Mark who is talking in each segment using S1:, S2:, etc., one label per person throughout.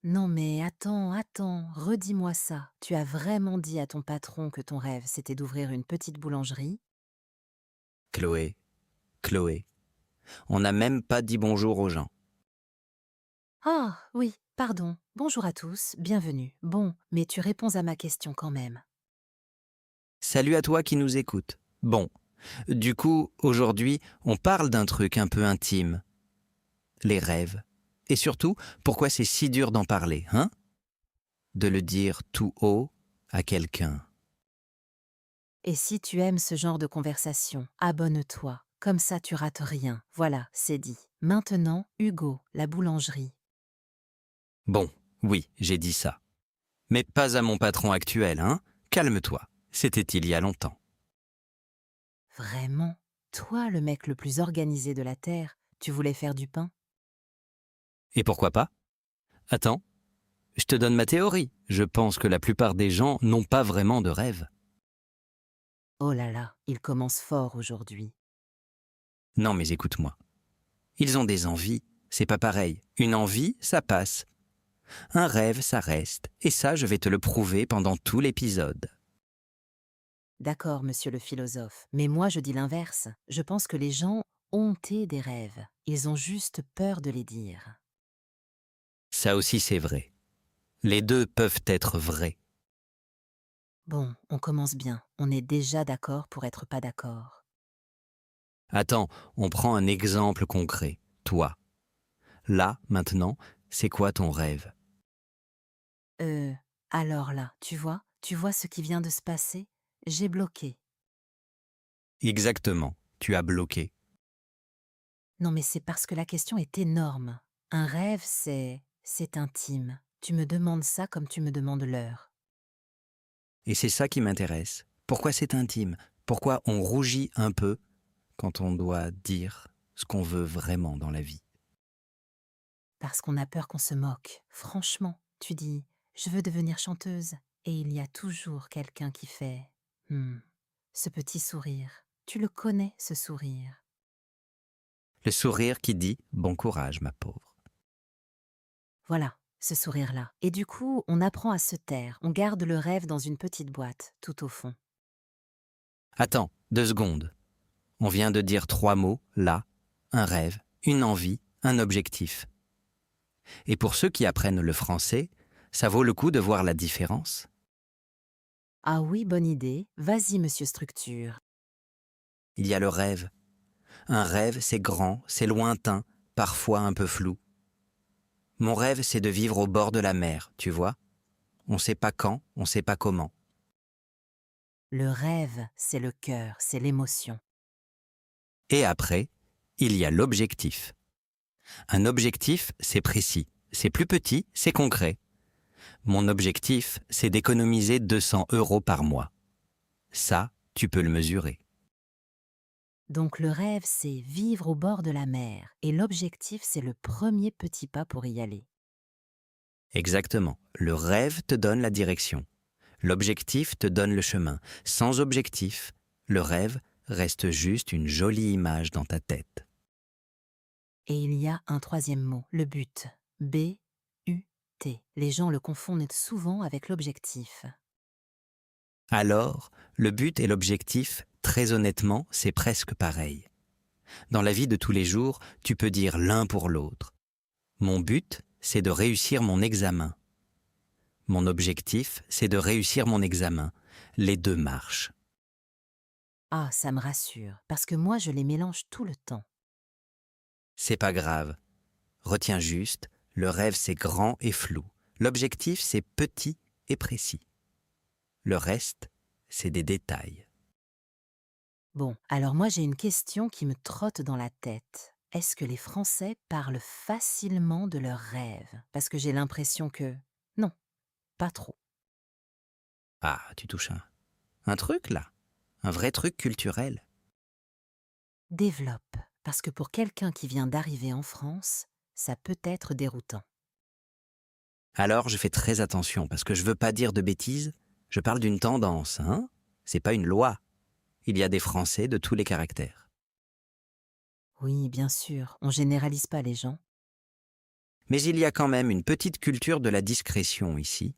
S1: Non mais attends, redis-moi ça. Tu as vraiment dit à ton patron que ton rêve, c'était d'ouvrir une petite boulangerie?
S2: Chloé, Chloé, on n'a même pas dit bonjour aux gens.
S1: Ah oui, pardon. Bonjour à tous, bienvenue. Bon, mais tu réponds à ma question quand même.
S2: Salut à toi qui nous écoutes. Bon, du coup, aujourd'hui, on parle d'un truc un peu intime. Les rêves. Et surtout, pourquoi c'est si dur d'en parler, hein? De le dire tout haut à quelqu'un.
S1: Et si tu aimes ce genre de conversation, abonne-toi. Comme ça, tu rates rien. Voilà, c'est dit. Maintenant, Hugo, la boulangerie.
S2: Bon, oui, j'ai dit ça. Mais pas à mon patron actuel, hein? Calme-toi. C'était il y a longtemps.
S1: Vraiment? Toi, le mec le plus organisé de la Terre, tu voulais faire du pain?
S2: Et pourquoi pas? Attends, je te donne ma théorie. Je pense que la plupart des gens n'ont pas vraiment de rêve.
S1: Oh là là, il commence fort aujourd'hui.
S2: Non mais écoute-moi. Ils ont des envies, c'est pas pareil. Une envie, ça passe. Un rêve, ça reste. Et ça, je vais te le prouver pendant tout l'épisode.
S1: D'accord, monsieur le philosophe, mais moi je dis l'inverse. Je pense que les gens ont des rêves. Ils ont juste peur de les dire.
S2: Ça aussi, c'est vrai. Les deux peuvent être vrais.
S1: Bon, on commence bien. On est déjà d'accord pour être pas d'accord.
S2: Attends, on prend un exemple concret. Toi. Là, maintenant, c'est quoi ton rêve?
S1: Euh, alors là, tu vois ce qui vient de se passer? J'ai bloqué.
S2: Exactement. Tu as bloqué.
S1: Non mais c'est parce que la question est énorme. Un rêve, c'est intime. Tu me demandes ça comme tu me demandes l'heure.
S2: Et c'est ça qui m'intéresse. Pourquoi c'est intime? Pourquoi on rougit un peu quand on doit dire ce qu'on veut vraiment dans la vie?
S1: Parce qu'on a peur qu'on se moque. Franchement, tu dis, je veux devenir chanteuse. Et il y a toujours quelqu'un qui fait, Hmm, ce petit sourire. Tu le connais, ce sourire.
S2: Le sourire qui dit bon courage, ma pauvre.
S1: Voilà, ce sourire-là. Et du coup, on apprend à se taire. On garde le rêve dans une petite boîte, tout au fond.
S2: Attends, 2 secondes. On vient de dire 3 mots, là, un rêve, une envie, un objectif. Et pour ceux qui apprennent le français, ça vaut le coup de voir la différence.
S1: Ah oui, bonne idée. Vas-y, monsieur Structure.
S2: Il y a le rêve. Un rêve, c'est grand, c'est lointain, parfois un peu flou. Mon rêve, c'est de vivre au bord de la mer, tu vois. On ne sait pas quand, on ne sait pas comment.
S1: Le rêve, c'est le cœur, c'est l'émotion.
S2: Et après, il y a l'objectif. Un objectif, c'est précis. C'est plus petit, c'est concret. Mon objectif, c'est d'économiser 200 euros par mois. Ça, tu peux le mesurer.
S1: Donc le rêve, c'est vivre au bord de la mer. Et l'objectif, c'est le premier petit pas pour y aller.
S2: Exactement. Le rêve te donne la direction. L'objectif te donne le chemin. Sans objectif, le rêve reste juste une jolie image dans ta tête.
S1: Et il y a un troisième mot, le but. B-U-T. Les gens le confondent souvent avec l'objectif.
S2: Alors, le but et l'objectif, très honnêtement, c'est presque pareil. Dans la vie de tous les jours, tu peux dire l'un pour l'autre. Mon but, c'est de réussir mon examen. Mon objectif, c'est de réussir mon examen. Les deux marchent.
S1: Ah, ça me rassure, parce que moi, je les mélange tout le temps.
S2: C'est pas grave. Retiens juste, le rêve c'est grand et flou. L'objectif c'est petit et précis. Le reste, c'est des détails.
S1: Bon, alors moi, j'ai une question qui me trotte dans la tête. Est-ce que les Français parlent facilement de leurs rêves? Parce que j'ai l'impression que... Non, pas trop.
S2: Ah, tu touches un truc là. Un vrai truc culturel.
S1: Développe, parce que pour quelqu'un qui vient d'arriver en France, ça peut être déroutant.
S2: Alors je fais très attention parce que je veux pas dire de bêtises. Je parle d'une tendance, hein. C'est pas une loi. Il y a des Français de tous les caractères.
S1: Oui, bien sûr, on généralise pas les gens.
S2: Mais il y a quand même une petite culture de la discrétion ici.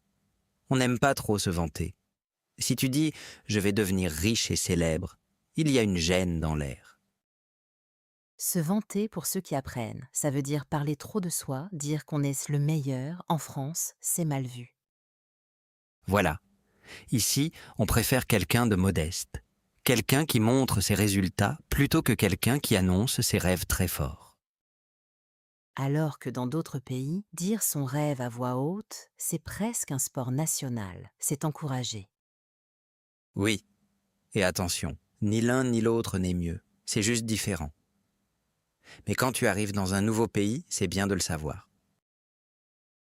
S2: On n'aime pas trop se vanter. Si tu dis « je vais devenir riche et célèbre », il y a une gêne dans l'air.
S1: Se vanter pour ceux qui apprennent, ça veut dire parler trop de soi, dire qu'on est le meilleur. En France, c'est mal vu.
S2: Voilà. Ici, on préfère quelqu'un de modeste. Quelqu'un qui montre ses résultats plutôt que quelqu'un qui annonce ses rêves très forts.
S1: Alors que dans d'autres pays, dire son rêve à voix haute, c'est presque un sport national. C'est encouragé.
S2: Oui. Et attention, ni l'un ni l'autre n'est mieux. C'est juste différent. Mais quand tu arrives dans un nouveau pays, c'est bien de le savoir.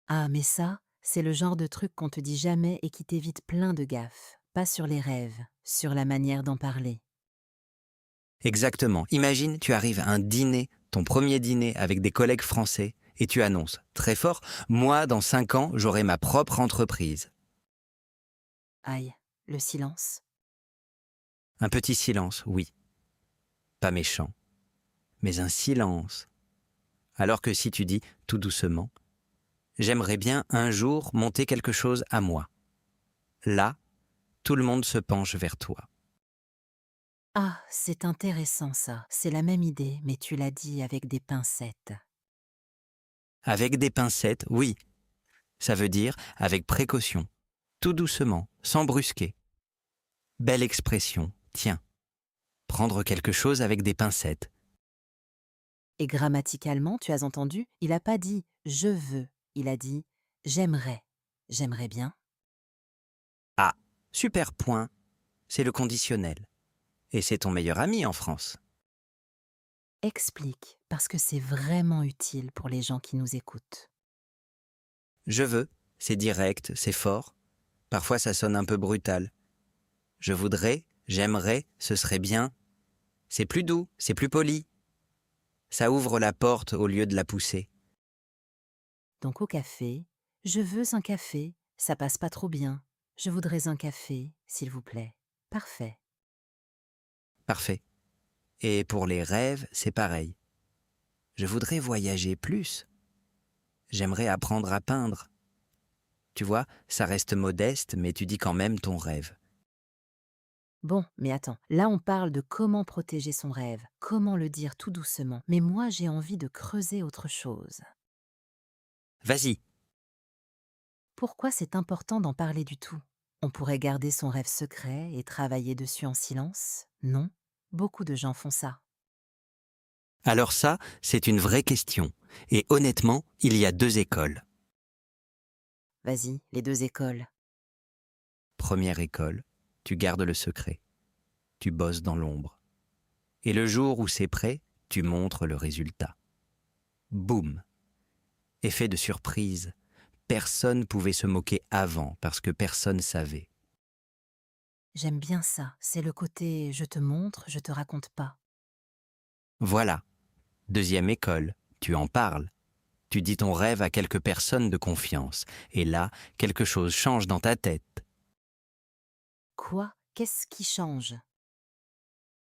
S1: Ah, mais ça, c'est le genre de truc qu'on te dit jamais et qui t'évite plein de gaffes. Pas sur les rêves, sur la manière d'en parler.
S2: Exactement. Imagine, tu arrives à un dîner, ton premier dîner avec des collègues français, et tu annonces, très fort, « Moi, dans 5 ans, j'aurai ma propre entreprise.
S1: Aïe, le silence. »
S2: Un petit silence, oui. Pas méchant, mais un silence. Alors que si tu dis, tout doucement, « J'aimerais bien un jour monter quelque chose à moi. » Là, tout le monde se penche vers toi.
S1: Ah, c'est intéressant ça. C'est la même idée, mais tu l'as dit avec des pincettes.
S2: Avec des pincettes, oui. Ça veut dire avec précaution, tout doucement, sans brusquer. Belle expression, tiens. Prendre quelque chose avec des pincettes.
S1: Et grammaticalement, tu as entendu, il n'a pas dit « je veux », il a dit « j'aimerais ». J'aimerais bien.
S2: Ah, super point. C'est le conditionnel. Et c'est ton meilleur ami en France.
S1: Explique, parce que c'est vraiment utile pour les gens qui nous écoutent.
S2: Je veux, c'est direct, c'est fort. Parfois ça sonne un peu brutal. Je voudrais, j'aimerais, ce serait bien. C'est plus doux, c'est plus poli. Ça ouvre la porte au lieu de la pousser.
S1: Donc au café, « je veux un café », ça passe pas trop bien. « Je voudrais un café, s'il vous plaît ». Parfait.
S2: Parfait. Et pour les rêves, c'est pareil. Je voudrais voyager plus. J'aimerais apprendre à peindre. Tu vois, ça reste modeste, mais tu dis quand même ton rêve.
S1: Bon, mais attends, là on parle de comment protéger son rêve, comment le dire tout doucement. Mais moi j'ai envie de creuser autre chose.
S2: Vas-y.
S1: Pourquoi c'est important d'en parler du tout? On pourrait garder son rêve secret et travailler dessus en silence? Non, beaucoup de gens font ça.
S2: Alors ça, c'est une vraie question. Et honnêtement, il y a 2 écoles.
S1: Vas-y, les 2 écoles.
S2: Première école, tu gardes le secret. Tu bosses dans l'ombre. Et le jour où c'est prêt, tu montres le résultat. Boum! Effet de surprise. Personne pouvait se moquer avant parce que personne savait.
S1: J'aime bien ça, c'est le côté je te montre, je te raconte pas.
S2: Voilà. Deuxième école, tu en parles. Tu dis ton rêve à quelques personnes de confiance. Et là, quelque chose change dans ta tête.
S1: Quoi? Qu'est-ce qui change?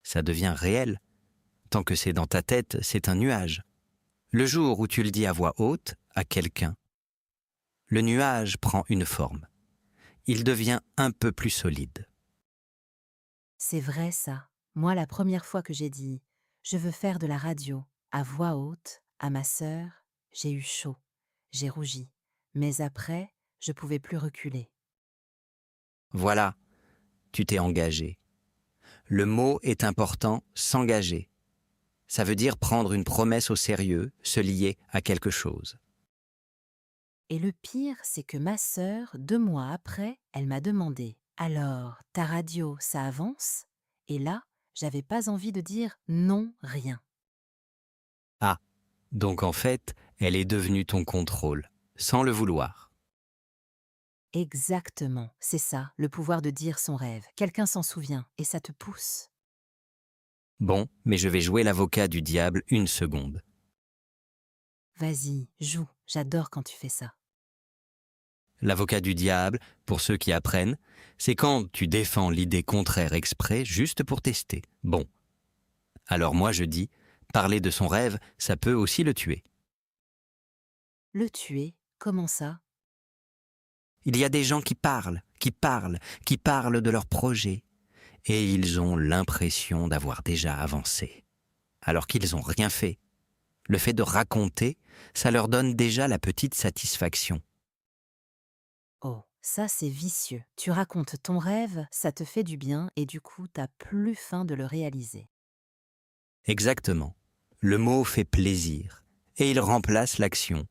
S2: Ça devient réel. Tant que c'est dans ta tête, c'est un nuage. Le jour où tu le dis à voix haute, à quelqu'un, le nuage prend une forme. Il devient un peu plus solide.
S1: C'est vrai ça. Moi la première fois que j'ai dit je veux faire de la radio à voix haute à ma sœur, j'ai eu chaud, j'ai rougi. Mais après, je pouvais plus reculer.
S2: Voilà, tu t'es engagé. Le mot est important, s'engager. Ça veut dire prendre une promesse au sérieux, se lier à quelque chose.
S1: Et le pire, c'est que ma sœur, 2 mois après, elle m'a demandé « Alors, ta radio, ça avance ?» Et là, j'avais pas envie de dire « non, rien
S2: Ah, donc en fait, elle est devenue ton contrôle, sans le vouloir. ».
S1: Exactement, c'est ça, le pouvoir de dire son rêve. Quelqu'un s'en souvient et ça te pousse.
S2: Bon, mais je vais jouer l'avocat du diable 1 seconde.
S1: Vas-y, joue, j'adore quand tu fais ça.
S2: L'avocat du diable, pour ceux qui apprennent, c'est quand tu défends l'idée contraire exprès juste pour tester. Bon. Alors moi je dis, parler de son rêve, ça peut aussi le tuer.
S1: Le tuer? Comment ça?
S2: Il y a des gens qui parlent de leurs projets, et ils ont l'impression d'avoir déjà avancé, alors qu'ils n'ont rien fait. Le fait de raconter, ça leur donne déjà la petite satisfaction.
S1: Oh, ça c'est vicieux. Tu racontes ton rêve, ça te fait du bien et du coup t'as plus faim de le réaliser.
S2: Exactement. Le mot fait plaisir, et il remplace l'action.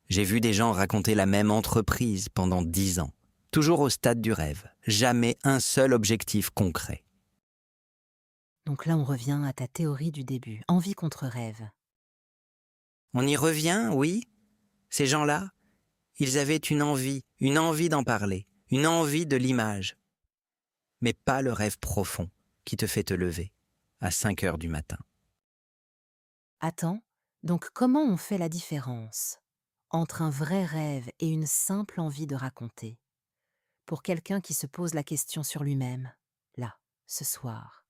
S2: J'ai vu des gens raconter la même entreprise pendant 10 ans, toujours au stade du rêve, jamais un seul objectif concret.
S1: Donc là on revient à ta théorie du début, envie contre rêve.
S2: On y revient, oui. Ces gens-là, ils avaient une envie d'en parler, une envie de l'image, mais pas le rêve profond qui te fait te lever à 5 heures du matin.
S1: Attends, donc comment on fait la différence entre un vrai rêve et une simple envie de raconter? Pour quelqu'un qui se pose la question sur lui-même, là, ce soir.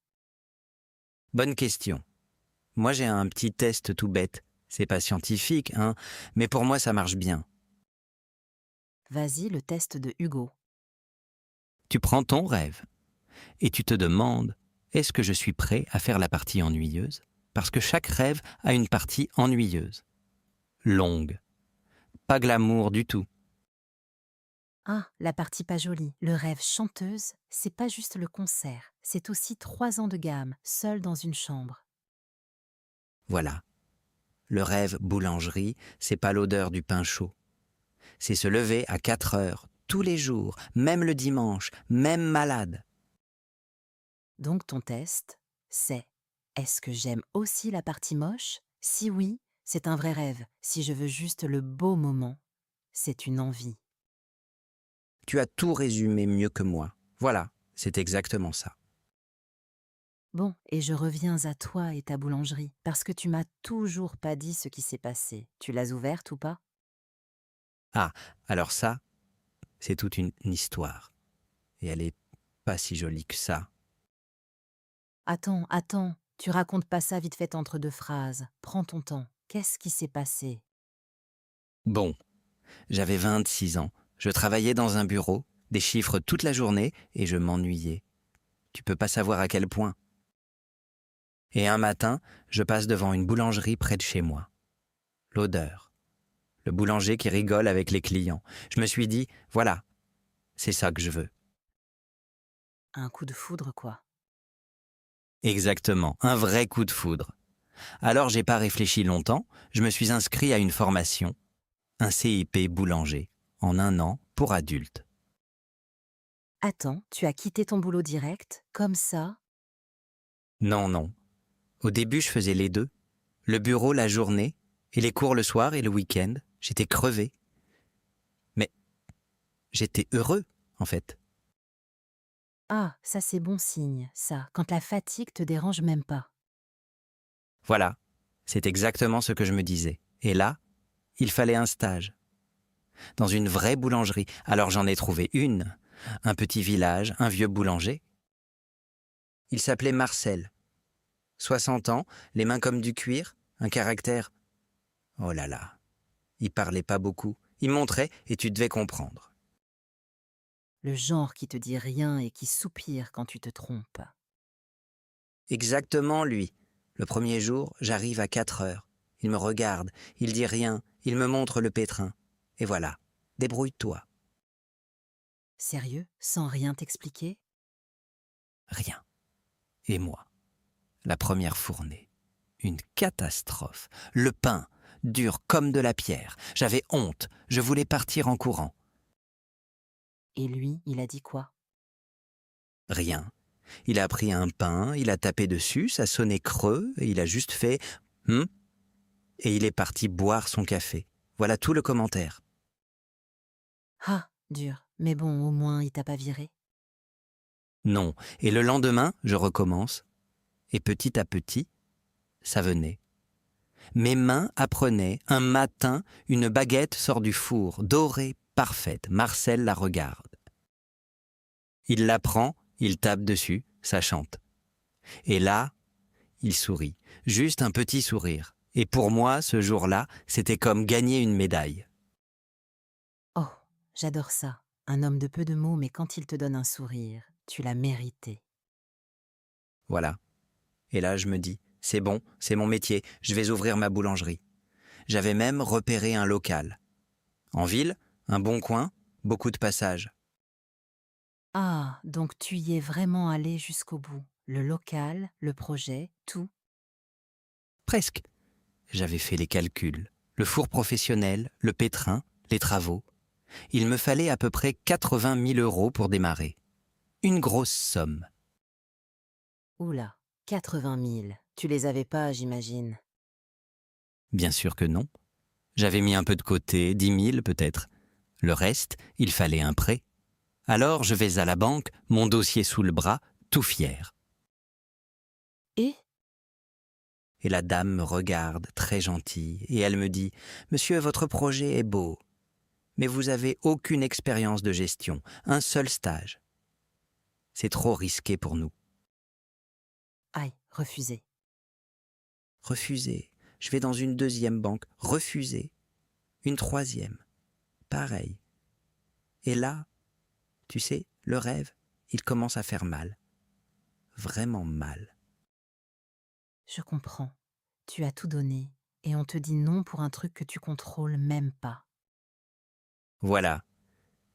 S2: Bonne question. Moi, j'ai un petit test tout bête. C'est pas scientifique, hein, mais pour moi, ça marche bien.
S1: Vas-y, le test de Hugo.
S2: Tu prends ton rêve et tu te demandes, est-ce que je suis prêt à faire la partie ennuyeuse? Parce que chaque rêve a une partie ennuyeuse, longue, pas glamour du tout.
S1: Ah, la partie pas jolie. Le rêve chanteuse, c'est pas juste le concert, c'est aussi 3 ans de gamme, seule dans une chambre.
S2: Voilà. Le rêve boulangerie, c'est pas l'odeur du pain chaud. C'est se lever à 4 heures, tous les jours, même le dimanche, même malade.
S1: Donc ton test, c'est est-ce que j'aime aussi la partie moche? Si oui, c'est un vrai rêve. Si je veux juste le beau moment, c'est une envie.
S2: Tu as tout résumé mieux que moi. Voilà, c'est exactement ça.
S1: Bon, et je reviens à toi et ta boulangerie, parce que tu m'as toujours pas dit ce qui s'est passé. Tu l'as ouverte ou pas?
S2: Ah, alors ça, c'est toute une histoire. Et elle est pas si jolie que ça.
S1: Attends, tu racontes pas ça vite fait entre 2 phrases. Prends ton temps. Qu'est-ce qui s'est passé?
S2: Bon, j'avais 26 ans. Je travaillais dans un bureau, des chiffres toute la journée, et je m'ennuyais. Tu peux pas savoir à quel point. Et un matin, je passe devant une boulangerie près de chez moi. L'odeur. Le boulanger qui rigole avec les clients. Je me suis dit, voilà, c'est ça que je veux.
S1: Un coup de foudre, quoi.
S2: Exactement, un vrai coup de foudre. Alors j'ai pas réfléchi longtemps, je me suis inscrit à une formation, un CIP boulanger, en 1 an pour adultes.
S1: Attends, tu as quitté ton boulot direct, comme ça?
S2: Non, non. Au début, je faisais les deux. Le bureau la journée, et les cours le soir et le week-end. J'étais crevé. Mais j'étais heureux, en fait.
S1: Ah, ça c'est bon signe, ça, quand la fatigue te dérange même pas.
S2: Voilà, c'est exactement ce que je me disais. Et là, il fallait un stage. Dans une vraie boulangerie. Alors j'en ai trouvé une. Un petit village, un vieux boulanger. Il s'appelait Marcel. 60 ans, les mains comme du cuir, un caractère. Oh là là. Il parlait pas beaucoup. Il montrait et tu devais comprendre.
S1: Le genre qui te dit rien et qui soupire quand tu te trompes.
S2: Exactement lui. Le premier jour, j'arrive à 4 heures. Il me regarde, il dit rien, il me montre le pétrin. Et voilà, débrouille-toi.
S1: Sérieux, sans rien t'expliquer?
S2: Rien. Et moi, la première fournée. Une catastrophe. Le pain, dur comme de la pierre. J'avais honte, je voulais partir en courant.
S1: Et lui, il a dit quoi?
S2: Rien. Il a pris un pain, il a tapé dessus, ça sonnait creux, et il a juste fait « Hum ?» et il est parti boire son café. Voilà tout le commentaire.
S1: Ah, dur, mais bon, au moins il t'a pas viré.
S2: Non. Et le lendemain, je recommence. Et petit à petit, ça venait. Mes mains apprenaient, un matin, une baguette sort du four, dorée, parfaite. Marcel la regarde. Il la prend, il tape dessus, ça chante. Et là, il sourit. Juste un petit sourire. Et pour moi, ce jour-là, c'était comme gagner une médaille.
S1: Oh, j'adore ça. Un homme de peu de mots, mais quand il te donne un sourire, tu l'as mérité.
S2: Voilà. Et là, je me dis, c'est bon, c'est mon métier, je vais ouvrir ma boulangerie. J'avais même repéré un local. En ville, un bon coin, beaucoup de passages.
S1: Ah, donc tu y es vraiment allé jusqu'au bout. Le local, le projet, tout.
S2: Presque. J'avais fait les calculs. Le four professionnel, le pétrin, les travaux. Il me fallait à peu près 80 000 € pour démarrer. Une grosse somme.
S1: Oula, 80 000. Tu les avais pas, j'imagine.
S2: Bien sûr que non. J'avais mis un peu de côté, 10 000 peut-être. Le reste, il fallait un prêt. Alors je vais à la banque, mon dossier sous le bras, tout fier.
S1: Et
S2: Et la dame me regarde, très gentille, et elle me dit « Monsieur, votre projet est beau, mais vous avez aucune expérience de gestion, un seul stage. C'est trop risqué pour nous.
S1: aïe, refusé. »
S2: Refusé. Je vais dans une deuxième banque, refusé. Une troisième, pareil. Et là, tu sais, le rêve, il commence à faire mal. Vraiment mal.
S1: Je comprends. Tu as tout donné, et on te dit non pour un truc que tu contrôles même pas.
S2: Voilà.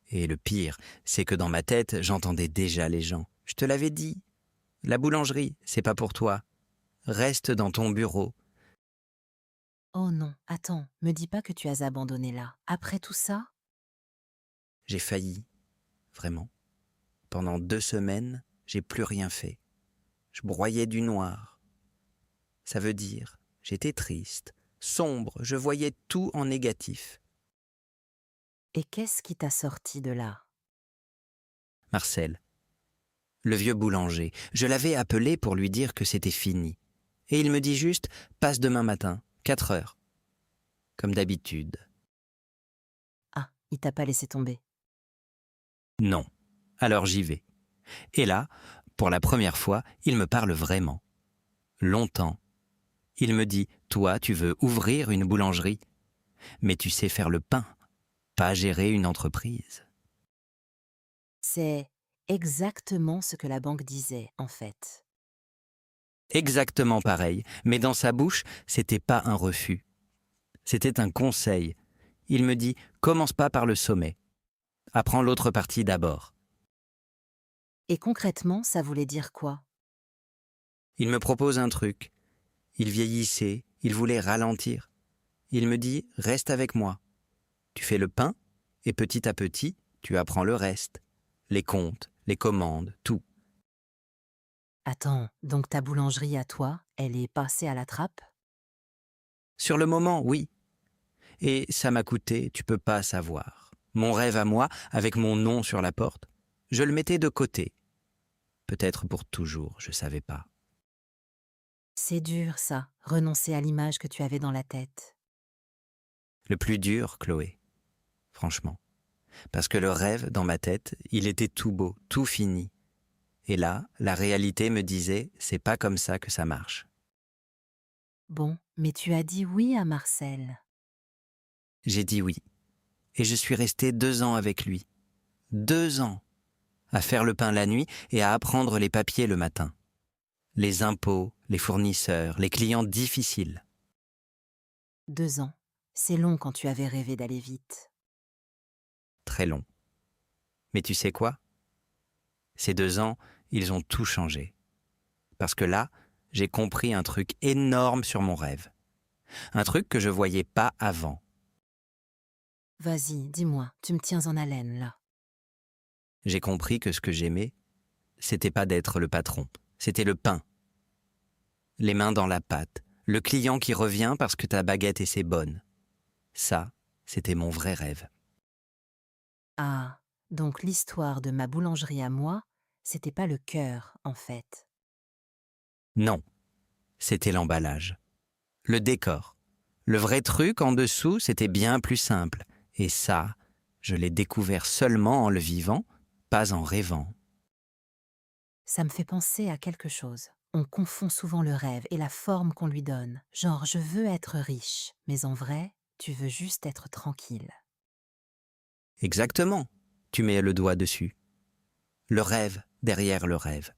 S2: Et le pire, c'est que dans ma tête, j'entendais déjà les gens. Je te l'avais dit. La boulangerie, c'est pas pour toi. Reste dans ton bureau.
S1: Oh non, attends, me dis pas que tu as abandonné là. Après tout ça?
S2: J'ai failli, vraiment. Pendant 2 semaines, j'ai plus rien fait. Je broyais du noir. Ça veut dire, j'étais triste, sombre, je voyais tout en négatif.
S1: Et qu'est-ce qui t'a sorti de là?
S2: Marcel, le vieux boulanger, je l'avais appelé pour lui dire que c'était fini. Et il me dit juste, passe demain matin, 4 heures. Comme d'habitude.
S1: Ah, il t'a pas laissé tomber.
S2: Non. Alors j'y vais. Et là, pour la première fois, il me parle vraiment. Longtemps. Il me dit, toi, tu veux ouvrir une boulangerie, mais tu sais faire le pain, pas gérer une entreprise.
S1: C'est exactement ce que la banque disait, en fait.
S2: Exactement pareil, mais dans sa bouche, c'était pas un refus. C'était un conseil. Il me dit, commence pas par le sommet. Apprends l'autre partie d'abord.
S1: Et concrètement, ça voulait dire quoi?
S2: Il me propose un truc. Il vieillissait, il voulait ralentir. Il me dit, reste avec moi. Tu fais le pain, et petit à petit, tu apprends le reste. Les comptes, les commandes, tout.
S1: Attends, donc ta boulangerie à toi, elle est passée à la trappe?
S2: Sur le moment, oui. Et ça m'a coûté, tu peux pas savoir. Mon rêve à moi, avec mon nom sur la porte, je le mettais de côté. Peut-être pour toujours, je savais pas.
S1: C'est dur, ça, renoncer à l'image que tu avais dans la tête.
S2: Le plus dur, Chloé, franchement. Parce que le rêve, dans ma tête, il était tout beau, tout fini. Et là, la réalité me disait, c'est pas comme ça que ça marche.
S1: Bon, mais tu as dit oui à Marcel.
S2: J'ai dit oui. Et je suis resté 2 ans avec lui. 2 ans. À faire le pain la nuit et à apprendre les papiers le matin. Les impôts, les fournisseurs, les clients difficiles.
S1: 2 ans. C'est long quand tu avais rêvé d'aller vite.
S2: Très long. Mais tu sais quoi? Ces 2 ans, ils ont tout changé. Parce que là, j'ai compris un truc énorme sur mon rêve. Un truc que je voyais pas avant.
S1: Vas-y, dis-moi, tu me tiens en haleine, là.
S2: J'ai compris que ce que j'aimais, c'était pas d'être le patron, c'était le pain. Les mains dans la pâte, le client qui revient parce que ta baguette est bonne. Ça, c'était mon vrai rêve.
S1: Ah, donc l'histoire de ma boulangerie à moi, c'était pas le cœur, en fait.
S2: Non, c'était l'emballage. Le décor. Le vrai truc en dessous, c'était bien plus simple. Et ça, je l'ai découvert seulement en le vivant, pas en rêvant.
S1: Ça me fait penser à quelque chose. On confond souvent le rêve et la forme qu'on lui donne. Genre, je veux être riche, mais en vrai, tu veux juste être tranquille.
S2: Exactement. Tu mets le doigt dessus. Le rêve derrière le rêve.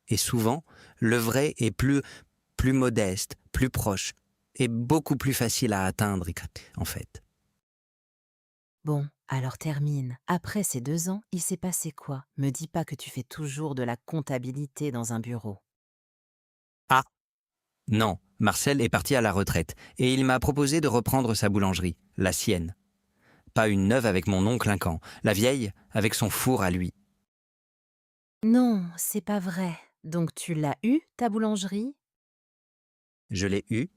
S2: Et souvent, le vrai est plus modeste, plus proche, et beaucoup plus facile à atteindre, en fait.
S1: Bon, alors termine. Après ces 2 ans, il s'est passé quoi? Me dis pas que tu fais toujours de la comptabilité dans un bureau.
S2: Ah, non, Marcel est parti à la retraite, et il m'a proposé de reprendre sa boulangerie, la sienne. Pas une neuve avec mon oncle un camp, la vieille avec son four à lui.
S1: Non, c'est pas vrai. Donc tu l'as eu, ta boulangerie?
S2: Je l'ai eue,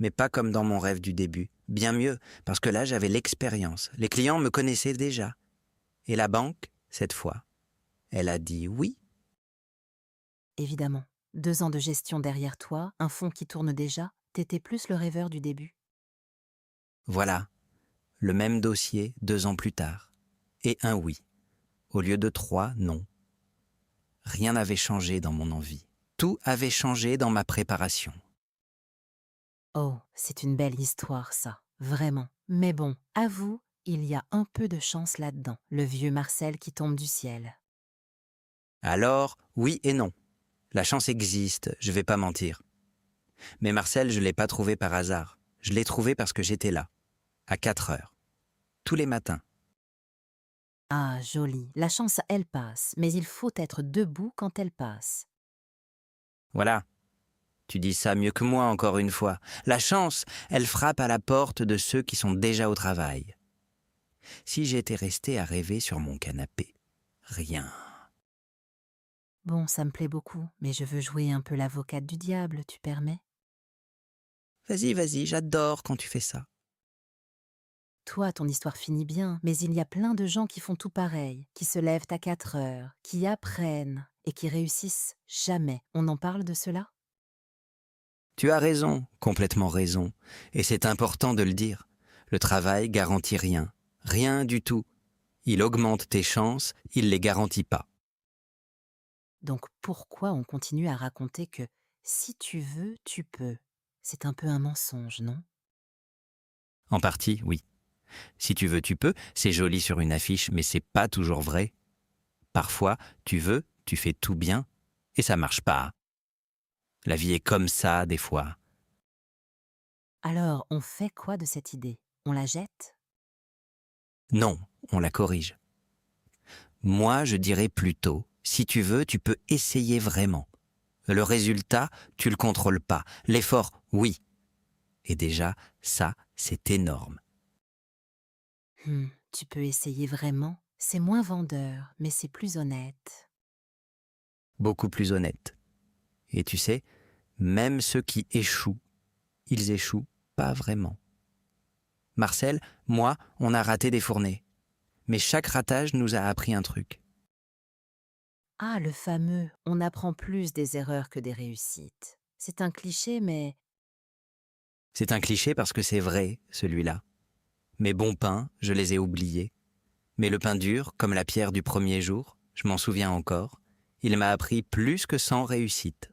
S2: mais pas comme dans mon rêve du début. Bien mieux, parce que là j'avais l'expérience. Les clients me connaissaient déjà. Et la banque, cette fois, elle a dit oui.
S1: Évidemment. 2 ans de gestion derrière toi, un fonds qui tourne déjà, t'étais plus le rêveur du début.
S2: Voilà, le même dossier 2 ans plus tard. Et un oui, au lieu de 3 non. Rien n'avait changé dans mon envie. Tout avait changé dans ma préparation.
S1: Oh, c'est une belle histoire, ça. Vraiment. Mais bon, avoue, il y a un peu de chance là-dedans. Le vieux Marcel qui tombe du ciel.
S2: Alors, oui et non. La chance existe, je vais pas mentir. Mais Marcel, je l'ai pas trouvé par hasard. Je l'ai trouvé parce que j'étais là, à 4 heures, tous les matins.
S1: Ah, joli. La chance, elle passe, mais il faut être debout quand elle passe.
S2: Voilà, tu dis ça mieux que moi encore une fois. La chance, elle frappe à la porte de ceux qui sont déjà au travail. Si j'étais resté à rêver sur mon canapé, rien.
S1: Bon, ça me plaît beaucoup, mais je veux jouer un peu l'avocate du diable, tu permets?
S2: Vas-y, vas-y, j'adore quand tu fais ça.
S1: Toi, ton histoire finit bien, mais il y a plein de gens qui font tout pareil, qui se lèvent à 4 heures, qui apprennent et qui réussissent jamais. On en parle de cela?
S2: Tu as raison, complètement raison. Et c'est important de le dire. Le travail garantit rien. Rien du tout. Il augmente tes chances, il les garantit pas.
S1: Donc pourquoi on continue à raconter que si tu veux, tu peux? C'est un peu un mensonge, non?
S2: En partie, oui. Si tu veux, tu peux. C'est joli sur une affiche, mais c'est pas toujours vrai. Parfois, tu veux, tu fais tout bien, et ça marche pas. La vie est comme ça, des fois.
S1: Alors, on fait quoi de cette idée? On la jette?
S2: Non, on la corrige. Moi, je dirais plutôt, si tu veux, tu peux essayer vraiment. Le résultat, tu le contrôles pas. L'effort, oui. Et déjà, ça, c'est énorme.
S1: Tu peux essayer vraiment? C'est moins vendeur, mais c'est plus honnête.
S2: Beaucoup plus honnête. Et tu sais, même ceux qui échouent, ils échouent pas vraiment. Marcel, moi, on a raté des fournées. Mais chaque ratage nous a appris un truc.
S1: Ah, le fameux «on apprend plus des erreurs que des réussites». C'est un cliché, mais
S2: C'est un cliché parce que c'est vrai, celui-là. Mes bons pains, je les ai oubliés. Mais le pain dur, comme la pierre du premier jour, je m'en souviens encore, il m'a appris plus que 100 réussites.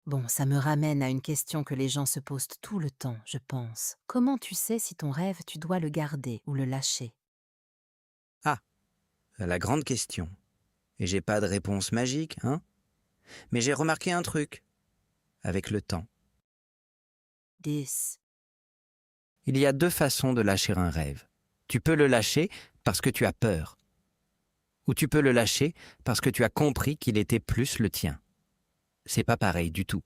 S1: bon, ça me ramène à une question que les gens se posent tout le temps, je pense. Comment tu sais si ton rêve, tu dois le garder ou le lâcher?
S2: Ah, la grande question. Et j'ai pas de réponse magique, hein? Mais j'ai remarqué un truc, avec le temps.
S1: 10.
S2: Il y a 2 façons de lâcher un rêve. Tu peux le lâcher parce que tu as peur. Ou tu peux le lâcher parce que tu as compris qu'il était plus le tien. C'est pas pareil du tout.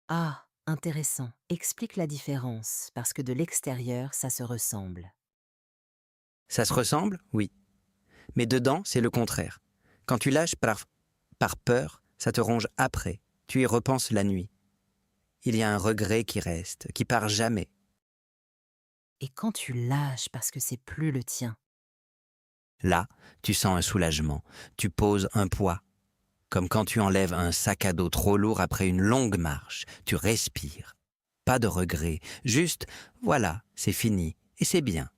S1: Ah, intéressant. Explique la différence, parce que de l'extérieur, ça se ressemble.
S2: Ça se ressemble? Oui. Mais dedans, c'est le contraire. Quand tu lâches par peur, ça te ronge après. Tu y repenses la nuit. Il y a un regret qui reste, qui part jamais.
S1: Et quand tu lâches parce que c'est plus le tien,
S2: Là, tu sens un soulagement. Tu poses un poids. Comme quand tu enlèves un sac à dos trop lourd après une longue marche. Tu respires. Pas de regret. Juste, voilà, c'est fini. Et c'est bien.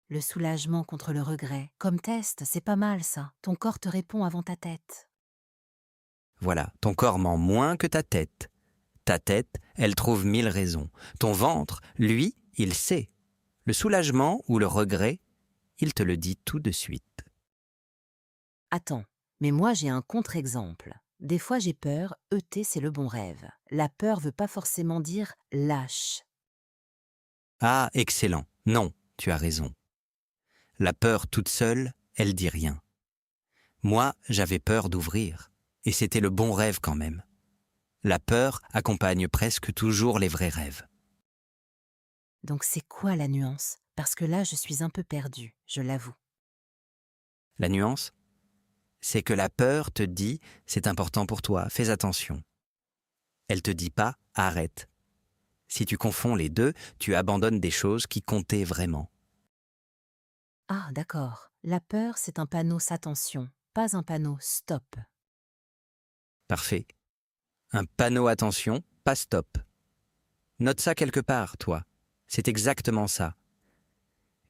S1: le soulagement contre le regret, comme test, c'est pas mal ça. Ton corps te répond avant ta tête.
S2: Voilà, ton corps ment moins que ta tête. Ta tête, elle trouve 1000 raisons. Ton ventre, lui, il sait. Le soulagement ou le regret, il te le dit tout de suite.
S1: Attends, mais moi j'ai un contre-exemple. Des fois j'ai peur, ET c'est le bon rêve. La peur veut pas forcément dire lâche.
S2: Ah, excellent. Non, tu as raison. La peur toute seule, elle dit rien. Moi, j'avais peur d'ouvrir. Et c'était le bon rêve quand même. La peur accompagne presque toujours les vrais rêves.
S1: Donc c'est quoi la nuance? Parce que là je suis un peu perdue, je l'avoue.
S2: La nuance, c'est que la peur te dit « c'est important pour toi, fais attention ». Elle te dit pas « arrête ». Si tu confonds les deux, tu abandonnes des choses qui comptaient vraiment.
S1: Ah d'accord, la peur c'est un panneau s'attention, pas un panneau stop.
S2: Parfait. Un panneau attention, pas stop. Note ça quelque part, toi. C'est exactement ça.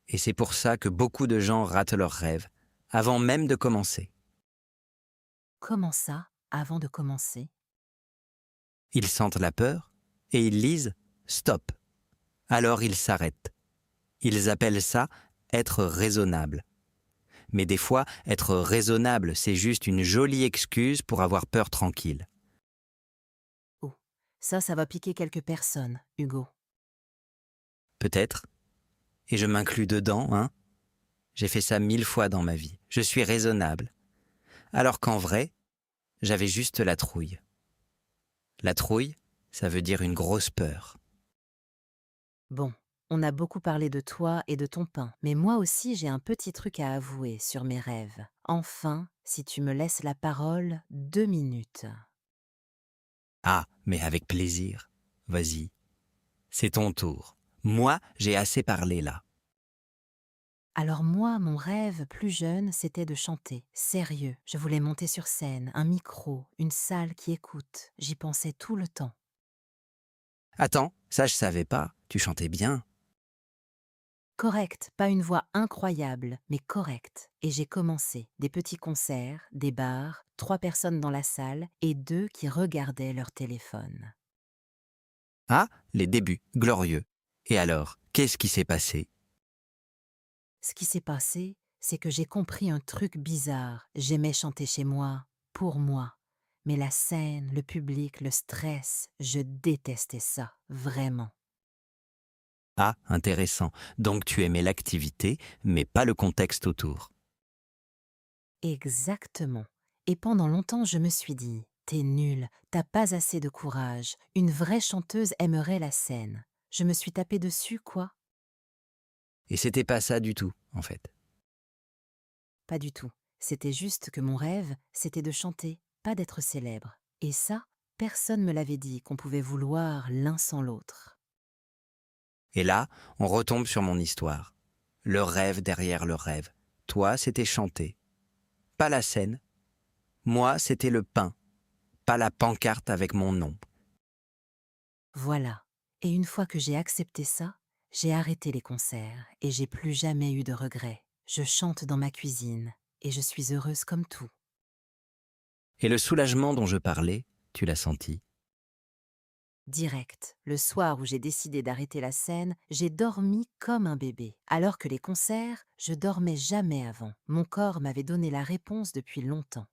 S2: Et c'est pour ça que beaucoup de gens ratent leurs rêves, avant même de commencer.
S1: Comment ça, avant de commencer?
S2: Ils sentent la peur et ils lisent « stop ». Alors ils s'arrêtent. Ils appellent ça être raisonnable. Mais des fois, être raisonnable, c'est juste une jolie excuse pour avoir peur tranquille.
S1: Oh, ça va piquer quelques personnes, Hugo.
S2: Peut-être. Et je m'inclus dedans, hein. J'ai fait ça 1000 fois dans ma vie. Je suis raisonnable. Alors qu'en vrai, j'avais juste la trouille. La trouille, ça veut dire une grosse peur.
S1: Bon, on a beaucoup parlé de toi et de ton pain, mais moi aussi j'ai un petit truc à avouer sur mes rêves. Enfin, si tu me laisses la parole 2 minutes.
S2: Ah, mais avec plaisir. Vas-y. C'est ton tour. Moi, j'ai assez parlé là.
S1: Alors moi, mon rêve plus jeune, c'était de chanter. Sérieux, je voulais monter sur scène, un micro, une salle qui écoute. J'y pensais tout le temps.
S2: Attends, ça je savais pas. Tu chantais bien.
S1: Correct, pas une voix incroyable, mais correcte. Et j'ai commencé. Des petits concerts, des bars, 3 personnes dans la salle et 2 qui regardaient leur téléphone.
S2: Ah, les débuts, glorieux. Et alors, qu'est-ce qui s'est passé?
S1: Ce qui s'est passé, c'est que j'ai compris un truc bizarre. J'aimais chanter chez moi, pour moi. Mais la scène, le public, le stress, je détestais ça, vraiment.
S2: Ah, intéressant. Donc tu aimais l'activité, mais pas le contexte autour.
S1: Exactement. Et pendant longtemps, je me suis dit, t'es nulle, t'as pas assez de courage, une vraie chanteuse aimerait la scène. Je me suis tapé dessus, quoi?
S2: Et c'était pas ça du tout, en fait.
S1: Pas du tout. C'était juste que mon rêve, c'était de chanter, pas d'être célèbre. Et ça, personne me l'avait dit qu'on pouvait vouloir l'un sans l'autre.
S2: Et là, on retombe sur mon histoire. Le rêve derrière le rêve. Toi, c'était chanter. Pas la scène. Moi, c'était le pain. Pas la pancarte avec mon nom.
S1: Voilà. Et une fois que j'ai accepté ça, j'ai arrêté les concerts et j'ai plus jamais eu de regrets. Je chante dans ma cuisine et je suis heureuse comme tout.
S2: Et le soulagement dont je parlais, tu l'as senti.
S1: Direct, le soir où j'ai décidé d'arrêter la scène, j'ai dormi comme un bébé. Alors que les concerts, je dormais jamais avant. Mon corps m'avait donné la réponse depuis longtemps.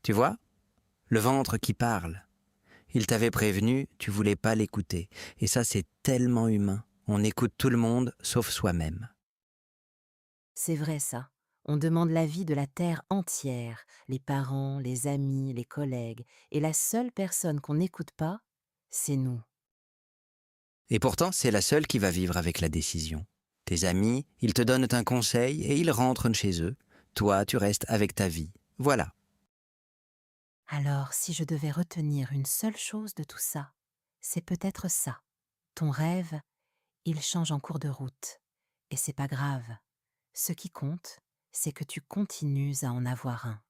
S2: Tu vois? Le ventre qui parle. Il t'avait prévenu, tu voulais pas l'écouter. Et ça, c'est tellement humain. On écoute tout le monde, sauf soi-même.
S1: C'est vrai ça. On demande l'avis de la terre entière, les parents, les amis, les collègues, et la seule personne qu'on n'écoute pas, c'est nous.
S2: Et pourtant, c'est la seule qui va vivre avec la décision. Tes amis, ils te donnent un conseil et ils rentrent chez eux. Toi, tu restes avec ta vie. Voilà.
S1: Alors, si je devais retenir une seule chose de tout ça, c'est peut-être ça. Ton rêve, il change en cours de route. Et c'est pas grave. Ce qui compte, c'est que tu continues à en avoir un.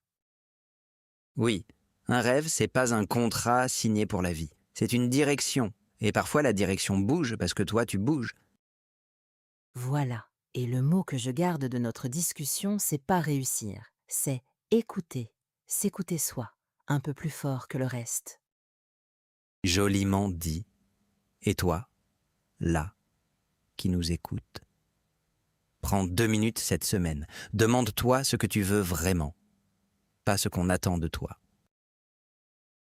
S2: Oui, un rêve, c'est pas un contrat signé pour la vie. C'est une direction. Et parfois, la direction bouge parce que toi, tu bouges.
S1: Voilà. Et le mot que je garde de notre discussion, c'est pas réussir. C'est écouter. S'écouter soi. un peu plus fort que le reste.
S2: Joliment dit. Et toi, là, qui nous écoute, prends 2 minutes cette semaine. Demande-toi ce que tu veux vraiment, pas ce qu'on attend de toi.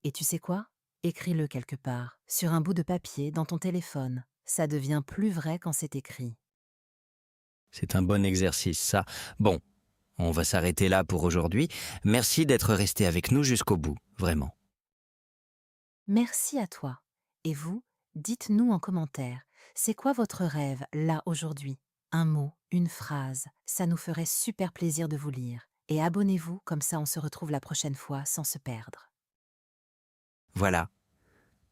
S1: Et tu sais quoi? Écris-le quelque part, sur un bout de papier, dans ton téléphone. Ça devient plus vrai quand c'est écrit.
S2: C'est un bon exercice, ça. Bon, on va s'arrêter là pour aujourd'hui. Merci d'être resté avec nous jusqu'au bout, vraiment.
S1: Merci à toi. Et vous, dites-nous en commentaire, c'est quoi votre rêve là aujourd'hui? Un mot, une phrase, ça nous ferait super plaisir de vous lire. Et abonnez-vous, comme ça on se retrouve la prochaine fois sans se perdre.
S2: Voilà.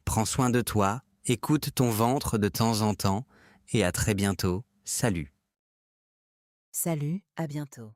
S2: Prends soin de toi, écoute ton ventre de temps en temps, et à très bientôt. Salut.
S1: Salut, à bientôt.